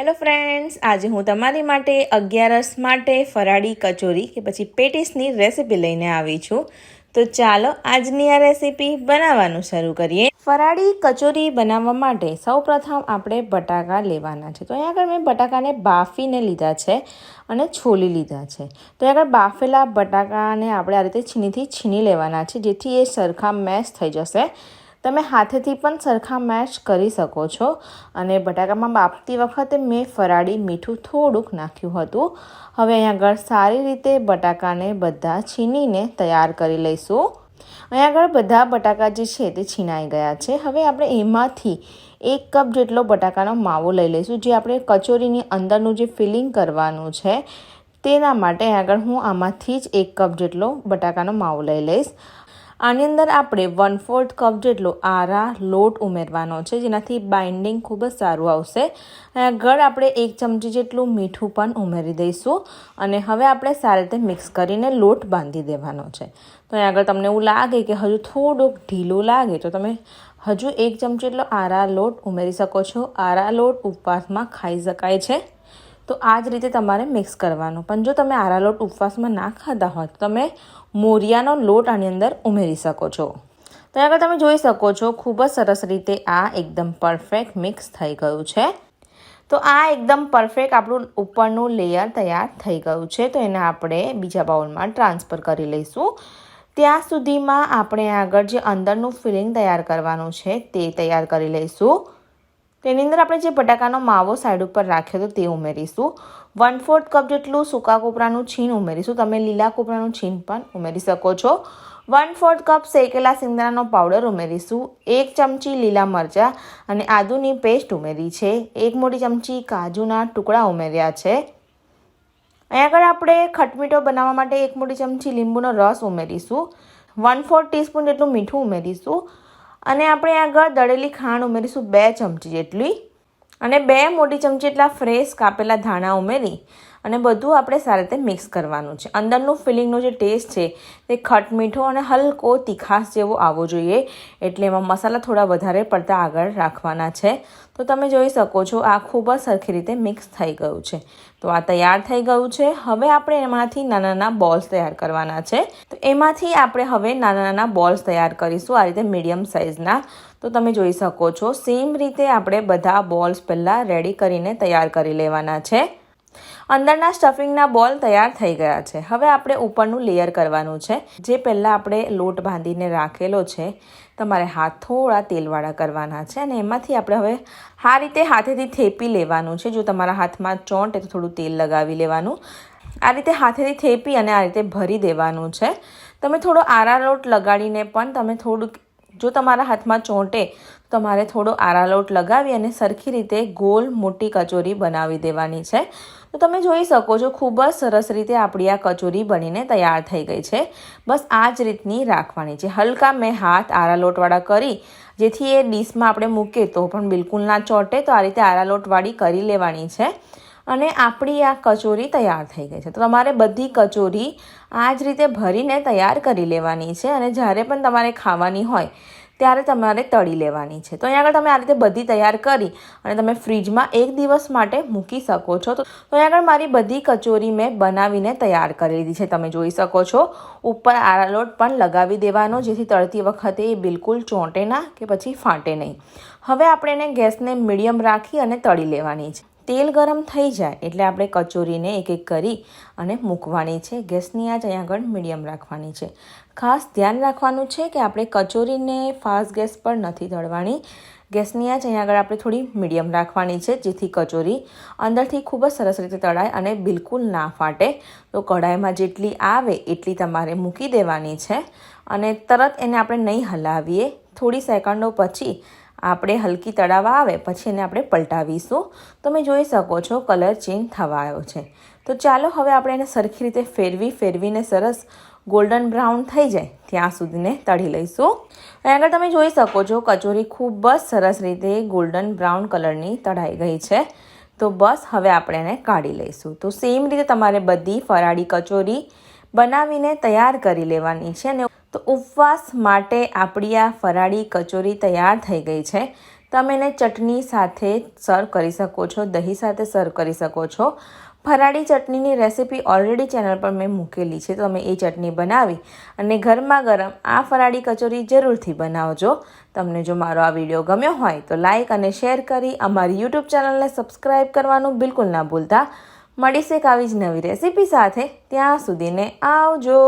Hello friends, આજે હું તમારી માટે 11 માટે ફરાળી કચોરી કે પછી પેટીસની રેસીપી લઈને આવી છું. તો ચાલો આજની આ રેસીપી બનાવવાનું શરૂ કરીએ. ફરાળી કચોરી બનાવવા માટે સૌપ્રથમ આપણે બટાકા લેવાના છે. તો અહીંયા આગળ મેં બટાકાને બાફીને લીધા છે અને છોલી લીધા છે. તો અહીંયા આગળ બાફેલા બટાકાને આપણે આ રીતે છીણીથી છીણી લેવાના છે, જેથી એ સરખા મેશ થઈ જશે. તમે હાથેથી પણ સરખા મેશ કરી શકો છો. અને બટાકામાં બાફતી વખતે મેં ફરાળી મીઠું થોડુંક નાખ્યું હતું. હવે અહીંયા આગળ સારી રીતે બટાકાને બધા છીણીને તૈયાર કરી લઈશું. અહીંયા આગળ બધા બટાકા જે છે તે છીણાઈ ગયા છે. હવે આપણે એમાંથી 1 કપ જેટલો બટાકાનો માવો લઈ લઈશું, જે આપણે કચોરીની અંદરનું જે ફિલિંગ કરવાનું છે તેના માટે આગળ હું આમાંથી જ 1 કપ જેટલો બટાકાનો માવો લઈ લઈશ. આની અંદર આપણે 1/4 કપ જેટલો આરા લોટ ઉમેરવાનો છે, જેનાથી બાઇન્ડિંગ ખૂબ જ સારું આવશે. આગળ આપણે 1 ચમચી જેટલું મીઠું પણ ઉમેરી દઈશું અને હવે આપણે સારી રીતે મિક્સ કરીને લોટ બાંધી દેવાનો છે. તો અહીં આગળ તમને એવું લાગે કે હજુ થોડુંક ઢીલું લાગે તો તમે હજુ 1 ચમચી જેટલો આરા લોટ ઉમેરી શકો છો. આરા લોટ ઉપવાસમાં ખાઈ શકાય છે, તો આ જ રીતે તમારે મિક્સ કરવાનું. પણ જો તમે આરા લોટ ઉપવાસમાં ના ખાતા હોય તો તમે મોરિયાનો લોટ આની અંદર ઉમેરી શકો છો. તો આગળ તમે જોઈ શકો છો ખૂબ જ સરસ રીતે આ એકદમ પરફેક્ટ મિક્સ થઈ ગયું છે. તો આ એકદમ પરફેક્ટ આપણું ઉપરનું લેયર તૈયાર થઈ ગયું છે. તો એને આપણે બીજા બાઉલમાં ટ્રાન્સફર કરી લઈશું. ત્યાં સુધીમાં આપણે આગળ જે અંદરનું ફિલિંગ તૈયાર કરવાનું છે તે તૈયાર કરી લઈશું. તેની અંદર આપણે જે બટાકાનો માવો સાઈડ ઉપર રાખ્યો હતો તે ઉમેરીશું. 1/4 કપ જેટલું સૂકા કોપરાનું છીણ ઉમેરીશું. તમે લીલા કોપરાનું છીણ પણ ઉમેરી શકો છો. 1/4 કપ શેકેલા સિંગદાણાનો પાવડર ઉમેરીશું. 1 ચમચી લીલા મરચાં અને આદુની પેસ્ટ ઉમેરી છે. 1 મોટી ચમચી કાજુના ટુકડા ઉમેર્યા છે. અહીં આગળ આપણે ખટમીઠો બનાવવા માટે 1 મોટી ચમચી લીંબુનો રસ ઉમેરીશું. 1/4 ટીસ્પૂન જેટલું મીઠું ઉમેરીશું અને આપણે આગળ દળેલી ખાંડ ઉમેરીશું 2 ચમચી જેટલી અને 2 મોટી ચમચી જેટલા ફ્રેશ કાપેલા ધાણા ઉમેરી અને બધું આપણે સારી રીતે મિક્સ કરવાનું છે. અંદરનું ફિલિંગનો જે ટેસ્ટ છે તે ખટમીઠો અને હલકો તીખાશ જેવો આવવો જોઈએ, એટલે એમાં મસાલા થોડા વધારે પડતા આગળ રાખવાના છે. તો તમે જોઈ શકો છો આ ખૂબ જ સરખી રીતે મિક્સ થઈ ગયું છે. તો આ તૈયાર થઈ ગયું છે. હવે આપણે એમાંથી નાના નાના બોલ્સ તૈયાર કરવાના છે. તો એમાંથી આપણે હવે નાના નાના બોલ્સ તૈયાર કરીશું, આ રીતે મીડિયમ સાઇઝના. તો તમે જોઈ શકો છો સેમ રીતે આપણે બધા બોલ્સ પહેલાં રેડી કરીને તૈયાર કરી લેવાના છે. અંદરના સ્ટફિંગના બોલ તૈયાર થઈ ગયા છે. હવે આપણે ઉપરનું લેયર કરવાનું છે. જે પહેલાં આપણે લોટ બાંધીને રાખેલો છે તમારે હાથ થોડા તેલવાળા કરવાના છે અને એમાંથી આપણે હવે આ રીતે હાથેથી થેપી લેવાનું છે. જો તમારા હાથમાં ચોંટે તો થોડું તેલ લગાવી લેવાનું. આ રીતે હાથેથી થેપી અને આ રીતે ભરી દેવાનું છે. તમે થોડો આરા લોટ લગાડીને પણ તમે થોડુંક, જો તમારા હાથમાં ચોંટે તો તમારે થોડો આરા લોટ લગાવી અને સરખી રીતે ગોલ મોટી કચોરી બનાવી દેવાની છે. તો તમે જોઈ શકો છો ખૂબ જ સરસ રીતે આપણી આ કચોરી બનીને તૈયાર થઈ ગઈ છે. બસ આ જ રીતની રાખવાની છે. હલકા મેં હાથ આરા લોટવાળા કરી, જેથી એ ડીશમાં આપણે મૂકીએ તો પણ બિલકુલ ના ચોંટે. તો આ રીતે આરા લોટવાળી કરી લેવાની છે અને આપણી આ કચોરી તૈયાર થઈ ગઈ છે. તો તમારે બધી કચોરી આ જ રીતે ભરીને તૈયાર કરી લેવાની છે અને જ્યારે પણ તમારે ખાવાની હોય ત્યારે તમારે તળી લેવાની છે. તો અહીં આગળ તમે આ રીતે બધી તૈયાર કરી અને તમે ફ્રીજમાં 1 દિવસ માટે મૂકી શકો છો. તો અહીં આગળ મારી બધી કચોરી મેં બનાવીને તૈયાર કરી લીધી છે. તમે જોઈ શકો છો ઉપર આરા લોટ પણ લગાવી દેવાનો, જેથી તળતી વખતે એ બિલકુલ ચોંટે ના કે પછી ફાટે નહીં. હવે આપણે એને ગેસને મીડિયમ રાખી અને તળી લેવાની છે. તેલ ગરમ થઈ જાય એટલે આપણે કચોરીને એક એક કરી અને મૂકવાની છે. ગેસની આંચ અહીંયા આગળ મીડિયમ રાખવાની છે. ખાસ ધ્યાન રાખવાનું છે કે આપણે કચોરીને ફાસ્ટ ગેસ પર નથી તળવાની. ગેસની આંચ અહીંયા આગળ આપણે થોડી મીડિયમ રાખવાની છે, જેથી કચોરી અંદરથી ખૂબ જ સરસ રીતે તળાય અને બિલકુલ ના ફાટે. તો કઢાઈમાં જેટલી આવે એટલી તમારે મૂકી દેવાની છે અને તરત એને આપણે નહીં હલાવીએ. થોડી સેકન્ડો પછી આપણે હલકી તળાવા આવે પછી એને આપણે પલટાવીશું. તમે જોઈ શકો છો કલર ચેન્જ થવા આવ્યો છે. તો ચાલો હવે આપણે એને સરખી રીતે ફેરવીને સરસ ગોલ્ડન બ્રાઉન થઈ જાય ત્યાં સુધીને તળી લઈશું. અહીં આગળ તમે જોઈ શકો છો કચોરી ખૂબ જ સરસ રીતે ગોલ્ડન બ્રાઉન કલરની તળાઈ ગઈ છે. તો બસ હવે આપણે એને કાઢી લઈશું. તો સેમ રીતે તમારે બધી ફરાળી કચોરી બનાવીને તૈયાર કરી લેવાની છે. અને તો ઉપવાસ માટે આપણી આ ફરાળી કચોરી તૈયાર થઈ ગઈ છે. તમે એને ચટણી સાથે સર્વ કરી શકો છો, દહીં સાથે સર્વ કરી શકો છો. ફરાળી ચટણીની રેસીપી ઓલરેડી ચેનલ પર મેં મૂકેલી છે, તો તમે એ ચટણી બનાવી અને ગરમા ગરમ આ ફરાળી કચોરી જરૂરથી બનાવજો. તમને જો મારો આ વિડીયો ગમ્યો હોય તો લાઇક અને શેર કરી અમારી યુટ્યુબ ચેનલને સબસ્ક્રાઈબ કરવાનું બિલકુલ ના ભૂલતા. મળીશ એક આવી જ નવી રેસીપી સાથે. ત્યાં સુધીને આવજો.